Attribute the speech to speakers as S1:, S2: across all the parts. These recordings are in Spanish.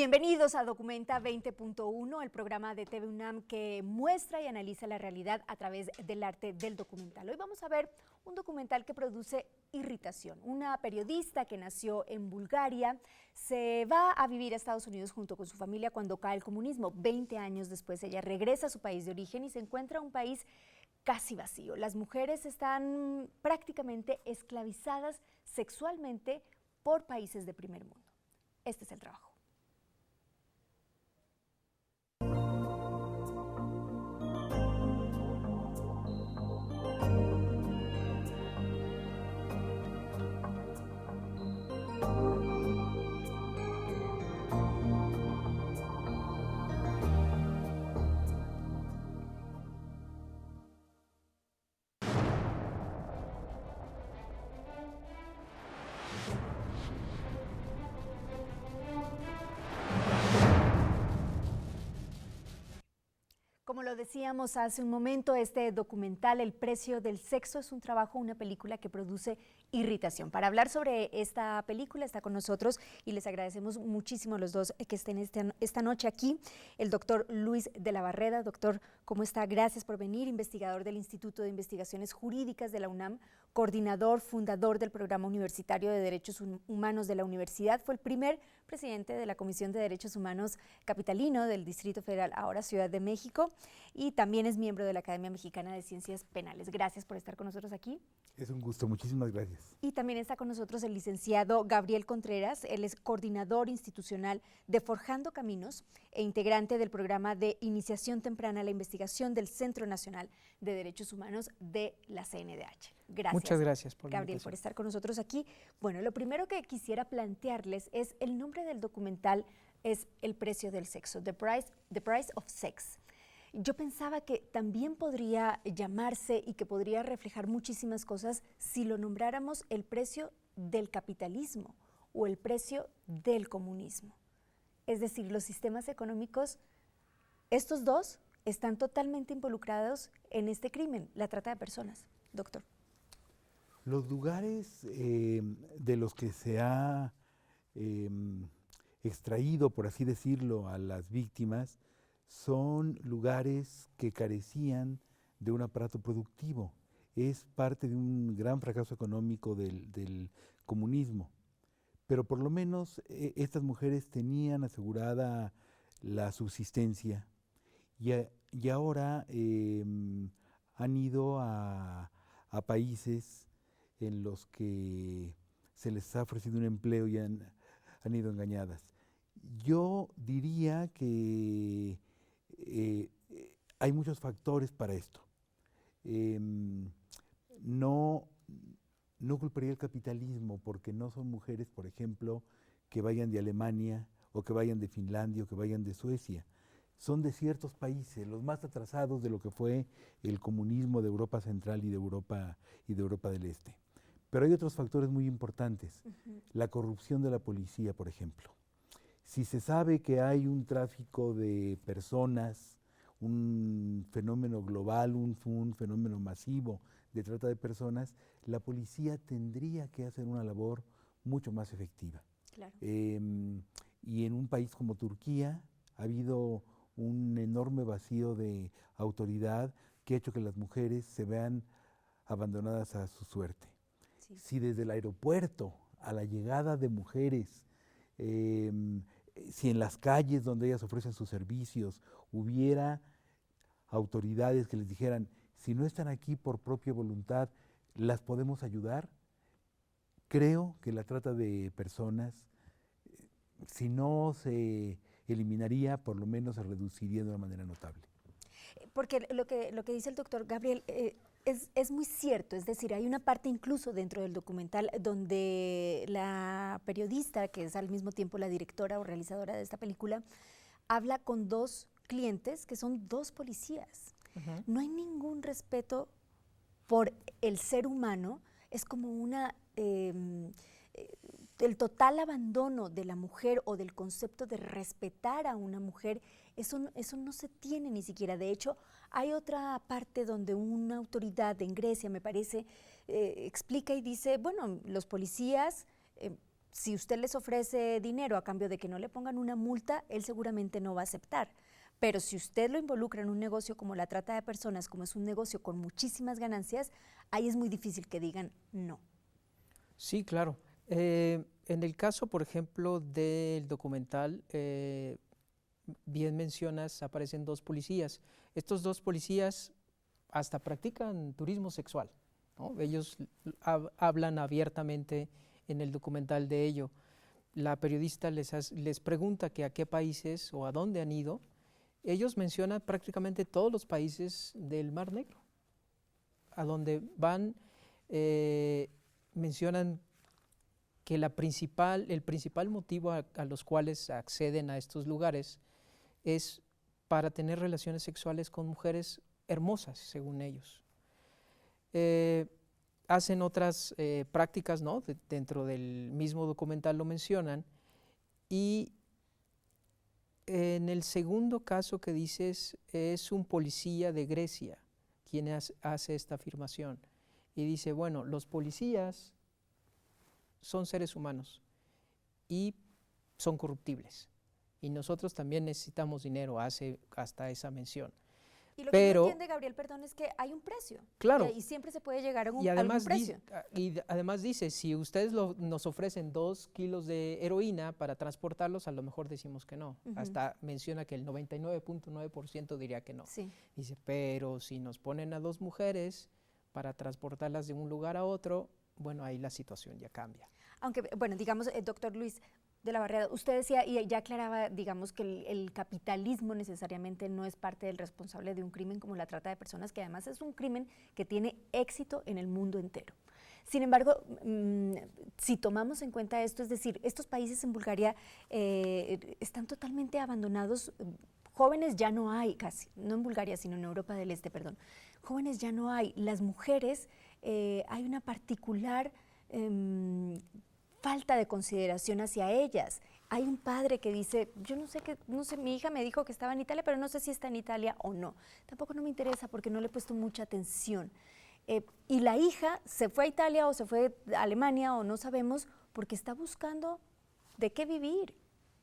S1: Bienvenidos a Documenta 20.1, el programa de TV UNAM que muestra y analiza la realidad a través del arte del documental. Hoy vamos a ver un documental que produce irritación. Una periodista que nació en Bulgaria se va a vivir a Estados Unidos junto con su familia cuando cae el comunismo. 20 años después ella regresa a su país de origen y se encuentra un país casi vacío. Las mujeres están prácticamente esclavizadas sexualmente por países de primer mundo. Este es el trabajo. Como lo decíamos hace un momento, este documental, El precio del sexo, es un trabajo, una película que produce irritación. Para hablar sobre esta película está con nosotros y les agradecemos muchísimo a los dos que estén esta noche aquí, el doctor Luis de la Barreda. Doctor, ¿cómo está? Gracias por venir, investigador del Instituto de Investigaciones Jurídicas de la UNAM, coordinador, fundador del Programa Universitario de Derechos Humanos de la Universidad, fue el primer presidente de la Comisión de Derechos Humanos capitalino del Distrito Federal, ahora Ciudad de México, y también es miembro de la Academia Mexicana de Ciencias Penales. Gracias por estar con nosotros aquí.
S2: Es un gusto, muchísimas gracias.
S1: Y también está con nosotros el licenciado Gabriel Contreras, él es coordinador institucional de Forjando Caminos e integrante del programa de iniciación temprana a la investigación del Centro Nacional de Derechos Humanos de la CNDH. Gracias.
S3: Muchas gracias por
S1: Gabriel, por estar con nosotros aquí. Bueno, lo primero que quisiera plantearles es el nombre del documental es El precio del sexo, The Price of Sex. Yo pensaba que también podría llamarse y que podría reflejar muchísimas cosas si lo nombráramos el precio del capitalismo o el precio del comunismo. Es decir, los sistemas económicos, estos dos están totalmente involucrados en este crimen, la trata de personas. Doctor.
S2: Los lugares de los que se ha extraído, por así decirlo, a las víctimas, son lugares que carecían de un aparato productivo. Es parte de un gran fracaso económico del comunismo. Pero por lo menos estas mujeres tenían asegurada la subsistencia y ahora han ido a países en los que se les ha ofrecido un empleo y han ido engañadas. Yo diría que hay muchos factores para esto. No culparía el capitalismo porque no son mujeres, por ejemplo, que vayan de Alemania o que vayan de Finlandia o que vayan de Suecia. Son de ciertos países, los más atrasados de lo que fue el comunismo de Europa Central y de Europa del Este. Pero hay otros factores muy importantes. La corrupción de la policía, por ejemplo. Si se sabe que hay un tráfico de personas, un fenómeno global, un fenómeno masivo de trata de personas, la policía tendría que hacer una labor mucho más efectiva.
S1: Claro.
S2: Y en un país como Turquía ha habido un enorme vacío de autoridad que ha hecho que las mujeres se vean abandonadas a su suerte. Sí. Si desde el aeropuerto a la llegada de mujeres, si en las calles donde ellas ofrecen sus servicios hubiera autoridades que les dijeran, si no están aquí por propia voluntad, ¿las podemos ayudar? Creo que la trata de personas, si no se eliminaría, por lo menos se reduciría de una manera notable.
S1: Porque lo que dice el doctor Gabriel es muy cierto, es decir, hay una parte incluso dentro del documental donde la periodista, que es al mismo tiempo la directora o realizadora de esta película, habla con dos clientes que son dos policías. No hay ningún respeto por el ser humano, es como el total abandono de la mujer o del concepto de respetar a una mujer, eso no se tiene ni siquiera. De hecho, hay otra parte donde una autoridad en Grecia, me parece, explica y dice, bueno, los policías si usted les ofrece dinero a cambio de que no le pongan una multa, él seguramente no va a aceptar. Pero si usted lo involucra en un negocio como la trata de personas, como es un negocio con muchísimas ganancias, ahí es muy difícil que digan no.
S3: Sí, claro. En el caso, por ejemplo, del documental, bien mencionas, aparecen dos policías. Estos dos policías hasta practican turismo sexual, ¿no? Ellos hablan abiertamente en el documental de ello. La periodista les pregunta que a qué países o a dónde han ido. Ellos mencionan prácticamente todos los países del Mar Negro. A donde van, mencionan que el principal motivo a los cuales acceden a estos lugares es para tener relaciones sexuales con mujeres hermosas, según ellos. Hacen otras prácticas, ¿no? Dentro del mismo documental lo mencionan. Y en el segundo caso que dices, es un policía de Grecia quien hace esta afirmación. Y dice, bueno, los policías son seres humanos y son corruptibles. Y nosotros también necesitamos dinero, hace hasta esa mención.
S1: Y lo que no entiende, Gabriel, perdón, es que hay un precio.
S3: Claro.
S1: Y siempre se puede llegar a
S3: y además
S1: algún precio.
S3: Además dice, si ustedes nos ofrecen 2 kilos de heroína para transportarlos, a lo mejor decimos que no. Hasta menciona que el 99.9% diría que no.
S1: Sí.
S3: Dice, pero si nos ponen a 2 mujeres para transportarlas de un lugar a otro, bueno, ahí la situación ya cambia.
S1: Aunque, bueno, digamos, doctor Luis de la Barrera, usted decía y ya aclaraba, digamos, que el capitalismo necesariamente no es parte del responsable de un crimen como la trata de personas, que además es un crimen que tiene éxito en el mundo entero. Sin embargo, si tomamos en cuenta esto, es decir, estos países en Bulgaria están totalmente abandonados. Jóvenes ya no hay casi, no en Bulgaria, sino en Europa del Este, perdón. Jóvenes ya no hay. Las mujeres, hay una particular falta de consideración hacia ellas. Hay un padre que dice, yo no sé, mi hija me dijo que estaba en Italia, pero no sé si está en Italia o no. Tampoco no me interesa porque no le he puesto mucha atención. Y la hija se fue a Italia o se fue a Alemania o no sabemos porque está buscando de qué vivir,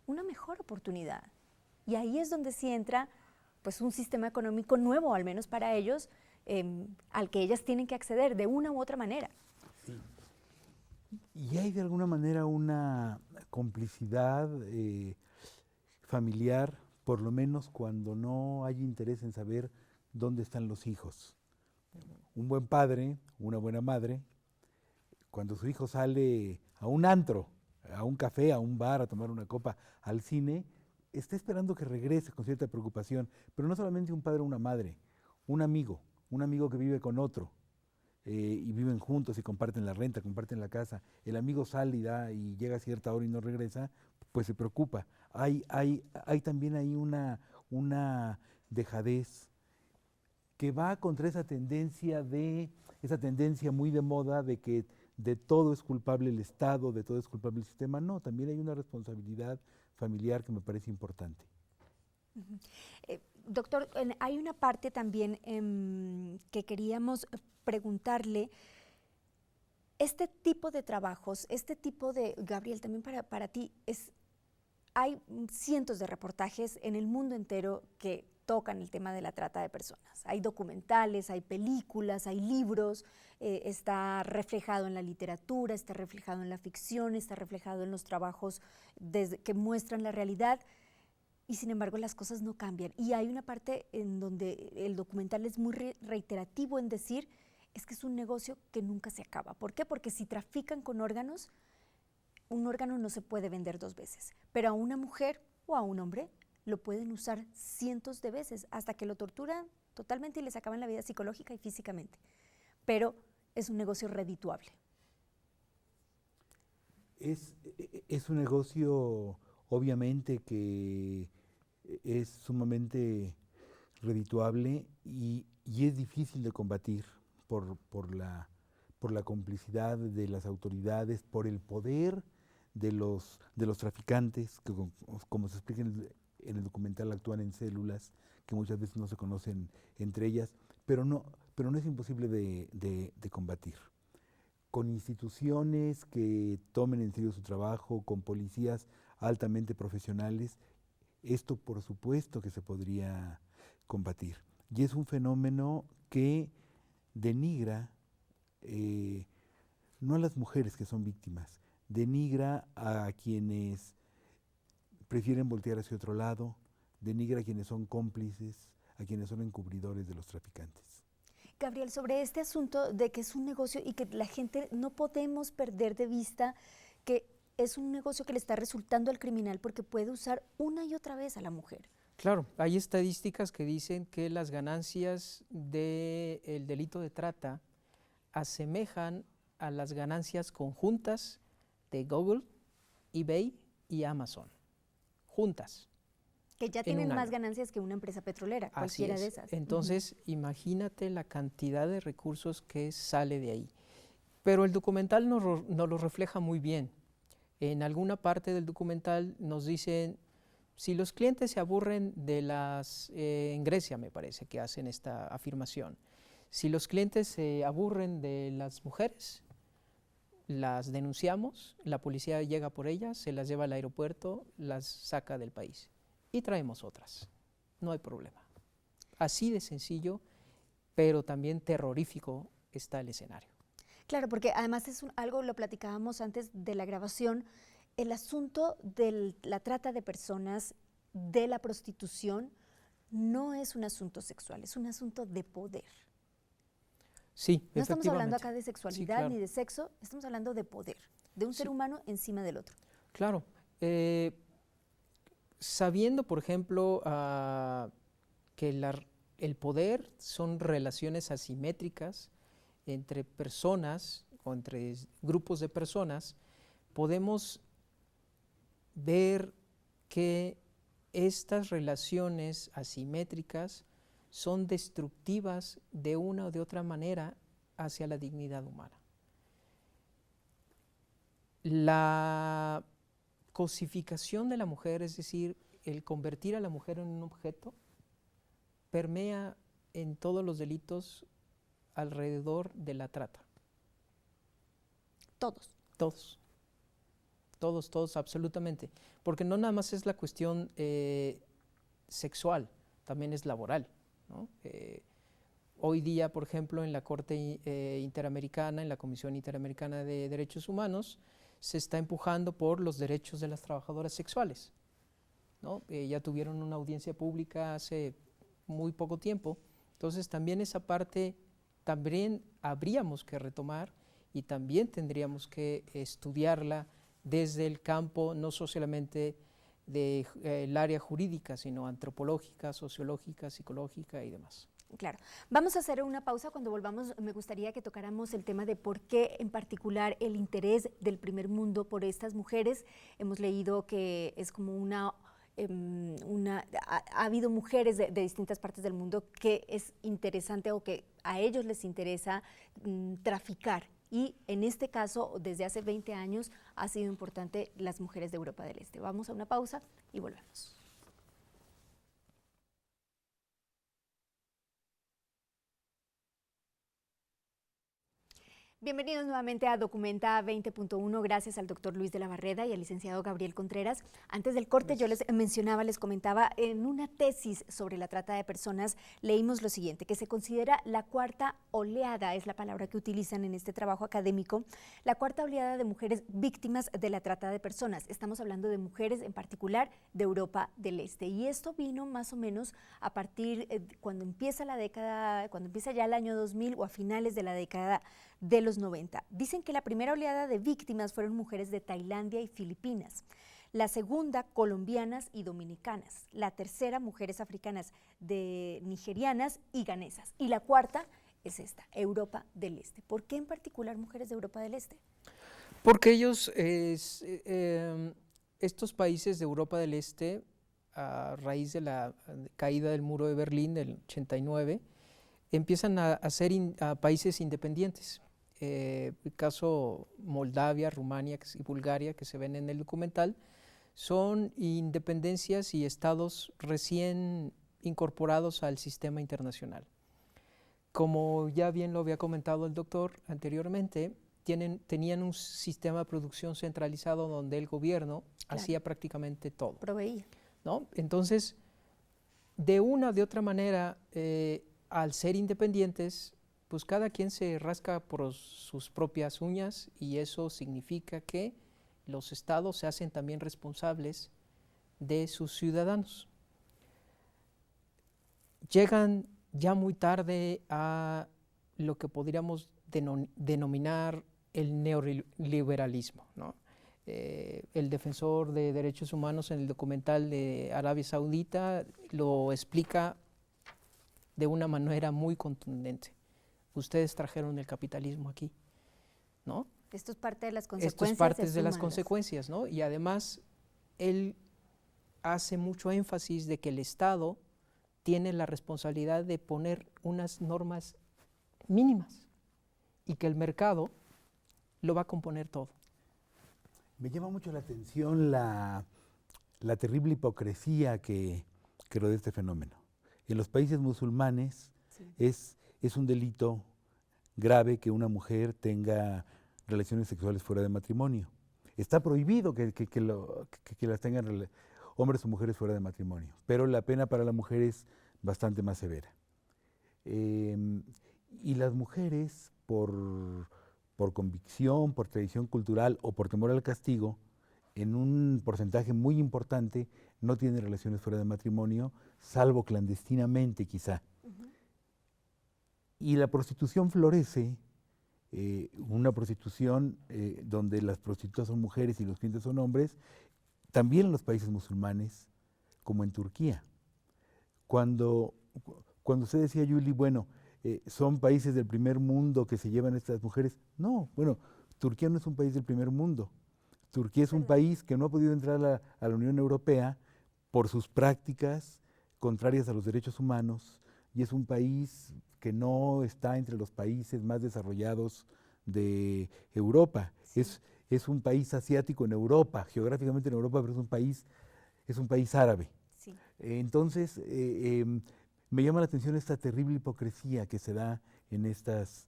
S1: una mejor oportunidad. Y ahí es donde sí entra pues un sistema económico nuevo, al menos para ellos, al que ellas tienen que acceder de una u otra manera.
S2: Sí. Y hay de alguna manera una complicidad familiar, por lo menos cuando no hay interés en saber dónde están los hijos. Un buen padre, una buena madre, cuando su hijo sale a un antro, a un café, a un bar, a tomar una copa, al cine, está esperando que regrese con cierta preocupación, pero no solamente un padre o una madre, un amigo que vive con otro, y viven juntos y comparten la renta, comparten la casa. El amigo sale y llega a cierta hora y no regresa, pues se preocupa. Hay también ahí una dejadez que va contra esa tendencia muy de moda de que de todo es culpable el Estado, de todo es culpable el sistema. No, también hay una responsabilidad familiar que me parece importante.
S1: Doctor, hay una parte también que queríamos preguntarle. Este tipo de trabajos, Gabriel, también para ti, hay cientos de reportajes en el mundo entero que tocan el tema de la trata de personas. Hay documentales, hay películas, hay libros, está reflejado en la literatura, está reflejado en la ficción, está reflejado en los trabajos que muestran la realidad. Y sin embargo las cosas no cambian. Y hay una parte en donde el documental es muy reiterativo en decir, es que es un negocio que nunca se acaba. ¿Por qué? Porque si trafican con órganos, un órgano no se puede vender 2 veces. Pero a una mujer o a un hombre lo pueden usar cientos de veces hasta que lo torturan totalmente y les acaban la vida psicológica y físicamente. Pero es un negocio redituable.
S2: Es un negocio, obviamente, que es sumamente redituable y es difícil de combatir por la complicidad de las autoridades, por el poder de los traficantes, que como se explica en el documental, actúan en células que muchas veces no se conocen entre ellas, pero no es imposible de combatir. con instituciones que tomen en serio su trabajo, con policías altamente profesionales, esto por supuesto que se podría combatir. Y es un fenómeno que denigra no a las mujeres que son víctimas, denigra a quienes prefieren voltear hacia otro lado, denigra a quienes son cómplices, a quienes son encubridores de los traficantes.
S1: Gabriel, sobre este asunto de que es un negocio y que la gente no podemos perder de vista que es un negocio que le está resultando al criminal porque puede usar una y otra vez a la mujer.
S3: Claro, hay estadísticas que dicen que las ganancias del delito de trata asemejan a las ganancias conjuntas de Google, eBay y Amazon, juntas.
S1: Que ya tienen más ganancias que una empresa petrolera, cualquiera de esas.
S3: Entonces, imagínate la cantidad de recursos que sale de ahí. Pero el documental nos lo refleja muy bien. En alguna parte del documental nos dicen, si los clientes se aburren de en Grecia me parece que hacen esta afirmación, si los clientes se aburren de las mujeres, las denunciamos, la policía llega por ellas, se las lleva al aeropuerto, las saca del país y traemos otras, no hay problema. Así de sencillo, pero también terrorífico está el escenario.
S1: Claro, porque además es algo, lo platicábamos antes de la grabación, el asunto de la trata de personas, de la prostitución, no es un asunto sexual, es un asunto de poder.
S3: Sí,
S1: no estamos hablando acá de sexualidad,
S3: sí, claro,
S1: ni de sexo, estamos hablando de poder, de un ser humano encima del otro.
S3: Claro. Sabiendo, por ejemplo, que el poder son relaciones asimétricas entre personas o entre grupos de personas, podemos ver que estas relaciones asimétricas son destructivas de una o de otra manera hacia la dignidad humana. La cosificación de la mujer, es decir, el convertir a la mujer en un objeto, permea en todos los delitos alrededor de la trata.
S1: Todos.
S3: Todos, absolutamente. Porque no nada más es la cuestión sexual, también es laboral, ¿no? Hoy día, por ejemplo, en la Corte Interamericana, en la Comisión Interamericana de Derechos Humanos, se está empujando por los derechos de las trabajadoras sexuales, ¿no? Ya tuvieron una audiencia pública hace muy poco tiempo, entonces también esa parte también habríamos que retomar y también tendríamos que estudiarla desde el campo no solamente del área jurídica, sino antropológica, sociológica, psicológica y demás.
S1: Claro. Vamos a hacer una pausa. Cuando volvamos me gustaría que tocáramos el tema de por qué en particular el interés del primer mundo por estas mujeres. Hemos leído que es como ha habido mujeres de distintas partes del mundo que es interesante o que a ellos les interesa traficar. Y en este caso, desde hace 20 años, ha sido importante las mujeres de Europa del Este. Vamos a una pausa y volvemos. Bienvenidos nuevamente a Documenta 20.1, gracias al doctor Luis de la Barreda y al licenciado Gabriel Contreras. Antes del corte yo les comentaba, en una tesis sobre la trata de personas leímos lo siguiente, que se considera la cuarta oleada, es la palabra que utilizan en este trabajo académico, la cuarta oleada de mujeres víctimas de la trata de personas. Estamos hablando de mujeres en particular de Europa del Este y esto vino más o menos a partir cuando empieza ya el año 2000 o a finales de la década de los 90. Dicen que la primera oleada de víctimas fueron mujeres de Tailandia y Filipinas, la segunda colombianas y dominicanas, la tercera mujeres africanas nigerianas y ganesas y la cuarta es esta, Europa del Este. ¿Por qué en particular mujeres de Europa del Este?
S3: Porque estos países de Europa del Este, a raíz de la caída del muro de Berlín del 89, empiezan a ser países independientes. El caso Moldavia, Rumania y Bulgaria, que se ven en el documental, son independencias y estados recién incorporados al sistema internacional. Como ya bien lo había comentado el doctor anteriormente, tenían un sistema de producción centralizado donde el gobierno hacía prácticamente todo.
S1: Proveía.
S3: ¿No? Entonces, de una o de otra manera, al ser independientes, pues cada quien se rasca por sus propias uñas y eso significa que los estados se hacen también responsables de sus ciudadanos. Llegan ya muy tarde a lo que podríamos denominar el neoliberalismo, ¿no? El defensor de derechos humanos en el documental de Arabia Saudita lo explica de una manera muy contundente. Ustedes trajeron el capitalismo aquí, ¿no?
S1: Esto es parte de las consecuencias.
S3: Esto es parte de las consecuencias, ¿no? Y además, él hace mucho énfasis de que el Estado tiene la responsabilidad de poner unas normas mínimas y que el mercado lo va a componer todo.
S2: Me llama mucho la atención la terrible hipocresía que rodea este fenómeno. En los países musulmanes es un delito grave que una mujer tenga relaciones sexuales fuera de matrimonio. Está prohibido que las tengan hombres o mujeres fuera de matrimonio, pero la pena para la mujer es bastante más severa. Y las mujeres, por convicción, por tradición cultural o por temor al castigo, en un porcentaje muy importante no tienen relaciones fuera de matrimonio, salvo clandestinamente quizá. Y la prostitución florece, una prostitución donde las prostitutas son mujeres y los clientes son hombres, también en los países musulmanes, como en Turquía. Cuando usted decía, Yuli, bueno, son países del primer mundo que se llevan estas mujeres. No, bueno, Turquía no es un país del primer mundo. Turquía es un país que no ha podido entrar a la Unión Europea por sus prácticas contrarias a los derechos humanos y es un país que no está entre los países más desarrollados de Europa. Sí. Es un país asiático en Europa, geográficamente en Europa, pero es un país árabe. Sí. Entonces, me llama la atención esta terrible hipocresía que se da en estas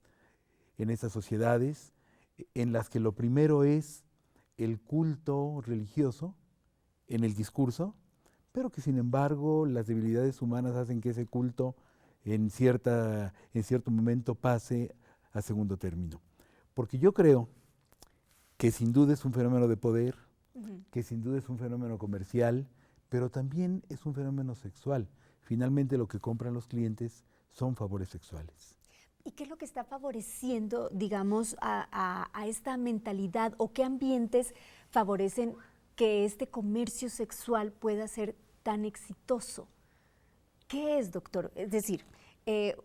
S2: sociedades, en las que lo primero es el culto religioso en el discurso, pero que sin embargo las debilidades humanas hacen que ese culto en cierto momento pase a segundo término. Porque yo creo que sin duda es un fenómeno de poder, que sin duda es un fenómeno comercial, pero también es un fenómeno sexual. Finalmente lo que compran los clientes son favores sexuales.
S1: ¿Y qué es lo que está favoreciendo, digamos, a esta mentalidad o qué ambientes favorecen que este comercio sexual pueda ser tan exitoso? ¿Qué es, doctor? Es decir,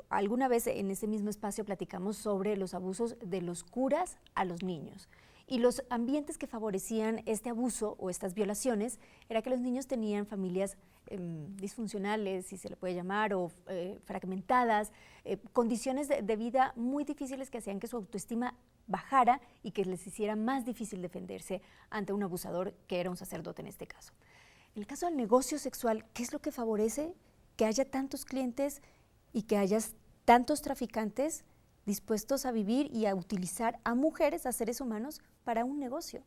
S1: alguna vez en ese mismo espacio platicamos sobre los abusos de los curas a los niños. Y los ambientes que favorecían este abuso o estas violaciones era que los niños tenían familias disfuncionales, si se le puede llamar, o fragmentadas, condiciones de vida muy difíciles que hacían que su autoestima bajara y que les hiciera más difícil defenderse ante un abusador, que era un sacerdote en este caso. En el caso del negocio sexual, ¿qué es lo que favorece que haya tantos clientes y que haya tantos traficantes dispuestos a vivir y a utilizar a mujeres, a seres humanos, para un negocio?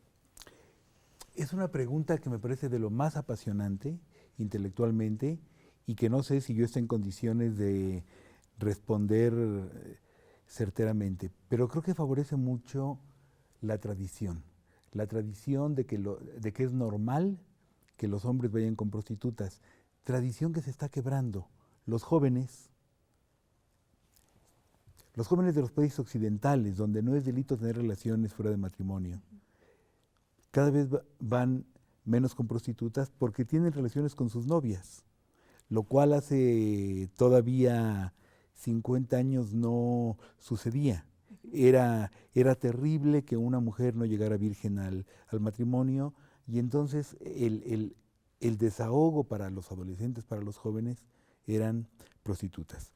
S2: Es una pregunta que me parece de lo más apasionante intelectualmente y que no sé si yo esté en condiciones de responder certeramente, pero creo que favorece mucho la tradición de que es normal que los hombres vayan con prostitutas, tradición que se está quebrando. Los jóvenes de los países occidentales, donde no es delito tener relaciones fuera de matrimonio, cada vez van menos con prostitutas porque tienen relaciones con sus novias, lo cual hace todavía 50 años no sucedía. Era terrible que una mujer no llegara virgen al matrimonio y entonces el desahogo para los adolescentes, para los jóvenes, eran prostitutas.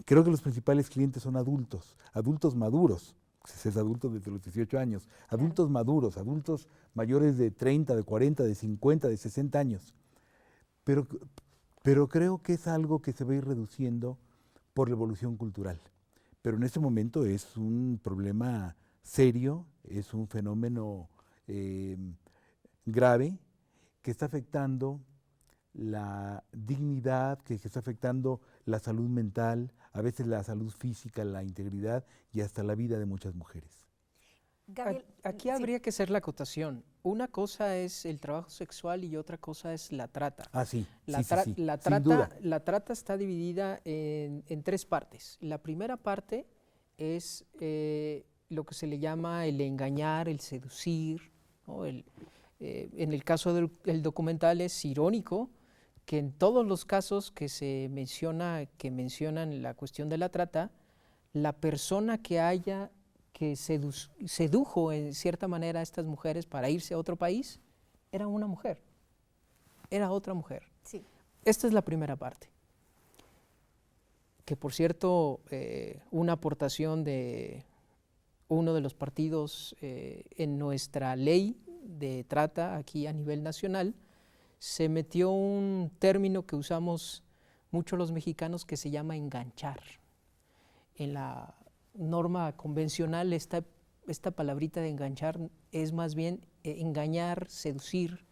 S2: Creo que los principales clientes son adultos maduros, se es adulto desde los 18 años, adultos maduros, adultos mayores de 30, de 40, de 50, de 60 años. Pero creo que es algo que se va a ir reduciendo por la evolución cultural. Pero en este momento es un problema serio, es un fenómeno grave que está afectando la dignidad, que está afectando la salud mental, a veces la salud física, la integridad y hasta la vida de muchas mujeres.
S1: Gabriel,
S3: Aquí habría que hacer la acotación. Una cosa es el trabajo sexual y otra cosa es la trata.
S2: Ah, sí,
S3: La,
S2: sí, sí,
S3: la
S2: sin duda.
S3: la trata está dividida en tres partes. La primera parte es lo que se le llama el engañar, el seducir, ¿no? En el caso del documental es irónico que en todos los casos que se menciona, que mencionan la cuestión de la trata, la persona que sedujo en cierta manera a estas mujeres para irse a otro país era una mujer, era otra mujer.
S1: Sí.
S3: Esta es la primera parte. Que por cierto, una aportación de uno de los partidos en nuestra ley de trata aquí a nivel nacional, se metió un término que usamos mucho los mexicanos que se llama enganchar. En la norma convencional esta palabrita de enganchar es más bien engañar, seducir,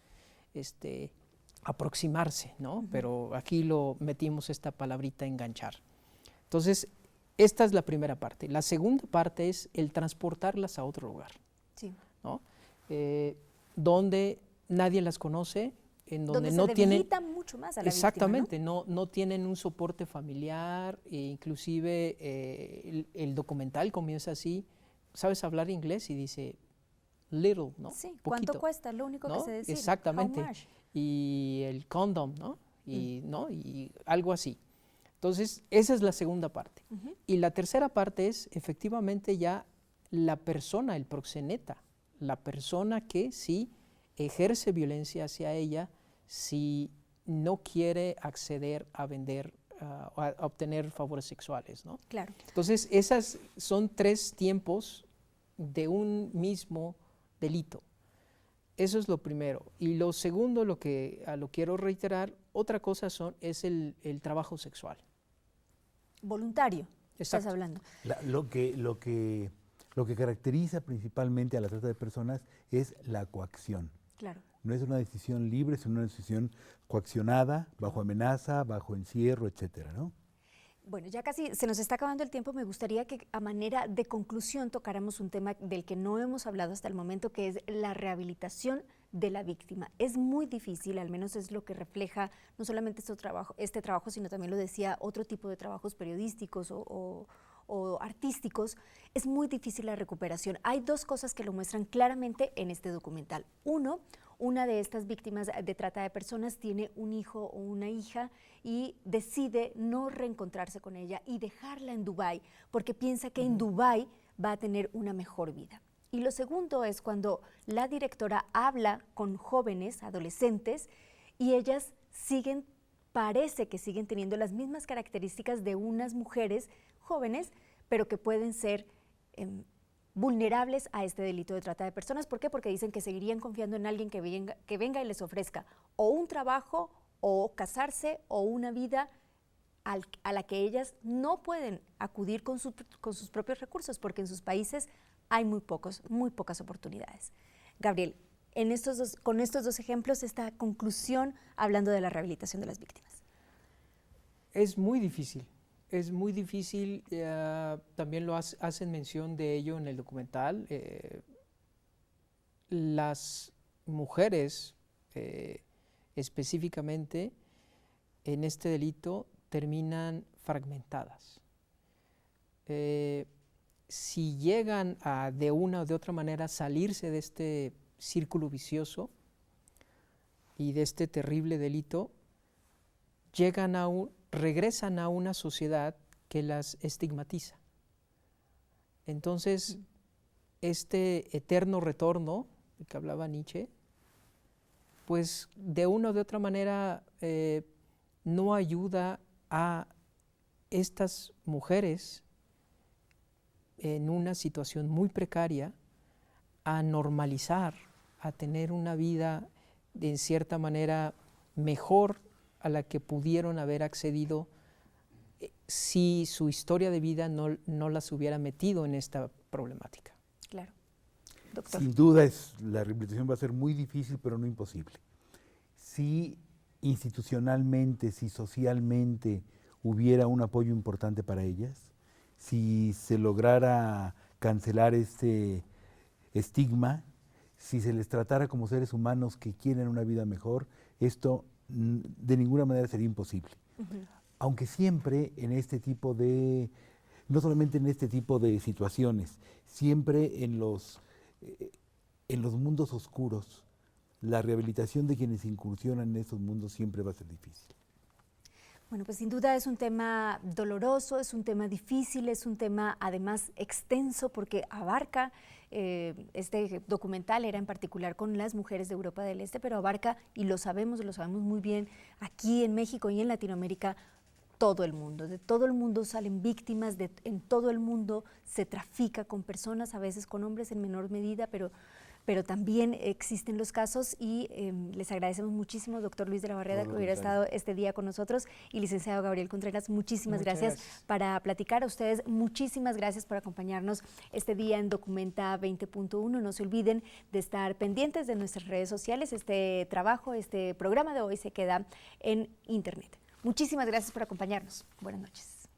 S3: aproximarse, ¿no? Pero aquí lo metimos esta palabrita enganchar. Entonces, esta es la primera parte. La segunda parte es el transportarlas a otro lugar,
S1: Sí.
S3: ¿no? Donde nadie las conoce, en donde no
S1: se
S3: tienen
S1: debilita mucho más a la
S3: exactamente,
S1: víctima,
S3: no tienen un soporte familiar, inclusive el documental comienza así, ¿sabes hablar inglés? Y dice little, ¿no?
S1: Sí,
S3: poquito,
S1: ¿cuánto cuesta? Lo único
S3: ¿no?
S1: que sé decir.
S3: Exactamente.
S1: How much?
S3: Y el condom, ¿no? Y, ¿no? Y algo así. Entonces, esa es la segunda parte. Y la tercera parte es efectivamente ya la persona, el proxeneta, la persona que sí ejerce violencia hacia ella si no quiere acceder a vender, a obtener favores sexuales, ¿no?
S1: Claro.
S3: Entonces, esas son tres tiempos de un mismo delito. Eso es lo primero. Y lo segundo, lo quiero reiterar, otra cosa es el trabajo sexual.
S1: Voluntario, estás
S3: Exacto.
S1: hablando.
S2: Lo que caracteriza principalmente a la trata de personas es la coacción.
S1: Claro.
S2: No es una decisión libre, es una decisión coaccionada, bajo amenaza, bajo encierro, etcétera, ¿no?
S1: Bueno, ya casi se nos está acabando el tiempo. Me gustaría que a manera de conclusión tocáramos un tema del que no hemos hablado hasta el momento, que es la rehabilitación de la víctima. Es muy difícil, al menos es lo que refleja no solamente este trabajo, sino también lo decía otro tipo de trabajos periodísticos o artísticos. Es muy difícil la recuperación. Hay dos cosas que lo muestran claramente en este documental. Uno, una de estas víctimas de trata de personas tiene un hijo o una hija y decide no reencontrarse con ella y dejarla en Dubái porque piensa que en Dubái va a tener una mejor vida. Y lo segundo es cuando la directora habla con jóvenes, adolescentes, y ellas parece que siguen teniendo las mismas características de unas mujeres jóvenes, pero que pueden ser vulnerables a este delito de trata de personas. ¿Por qué? Porque dicen que seguirían confiando en alguien que venga y les ofrezca o un trabajo, o casarse, o una vida a la que ellas no pueden acudir con sus propios recursos, porque en sus países hay muy pocas oportunidades. Gabriel, con estos dos ejemplos, esta conclusión hablando de la rehabilitación de las víctimas.
S3: Es muy difícil. Es muy difícil, también hacen mención de ello en el documental. Las mujeres, específicamente en este delito, terminan fragmentadas. Si llegan a de una o de otra manera salirse de este círculo vicioso y de este terrible delito, regresan a una sociedad que las estigmatiza. Entonces, este eterno retorno, del que hablaba Nietzsche, pues de una o de otra manera no ayuda a estas mujeres en una situación muy precaria a normalizar, a tener una vida de en cierta manera mejor a la que pudieron haber accedido si su historia de vida no las hubiera metido en esta problemática.
S1: Claro. Doctor.
S2: Sin duda la rehabilitación va a ser muy difícil, pero no imposible. Si institucionalmente, si socialmente hubiera un apoyo importante para ellas, si se lograra cancelar este estigma, si se les tratara como seres humanos que quieren una vida mejor, esto de ninguna manera sería imposible. Aunque siempre en este tipo de, no solamente en este tipo de situaciones, siempre en los mundos oscuros, la rehabilitación de quienes incursionan en esos mundos siempre va a ser difícil.
S1: Bueno, pues sin duda es un tema doloroso, es un tema difícil, es un tema además extenso porque abarca, este documental era en particular con las mujeres de Europa del Este, pero abarca, y lo sabemos muy bien, aquí en México y en Latinoamérica, todo el mundo. De todo el mundo salen víctimas, en todo el mundo se trafica con personas, a veces con hombres en menor medida, pero también existen los casos y les agradecemos muchísimo, doctor Luis de la Barrera, que hubiera estado este día con nosotros, y licenciado Gabriel Contreras, muchísimas gracias para platicar. A ustedes, muchísimas gracias por acompañarnos este día en Documenta 20.1. No se olviden de estar pendientes de nuestras redes sociales. Este trabajo, este programa de hoy se queda en internet. Muchísimas gracias por acompañarnos. Buenas noches.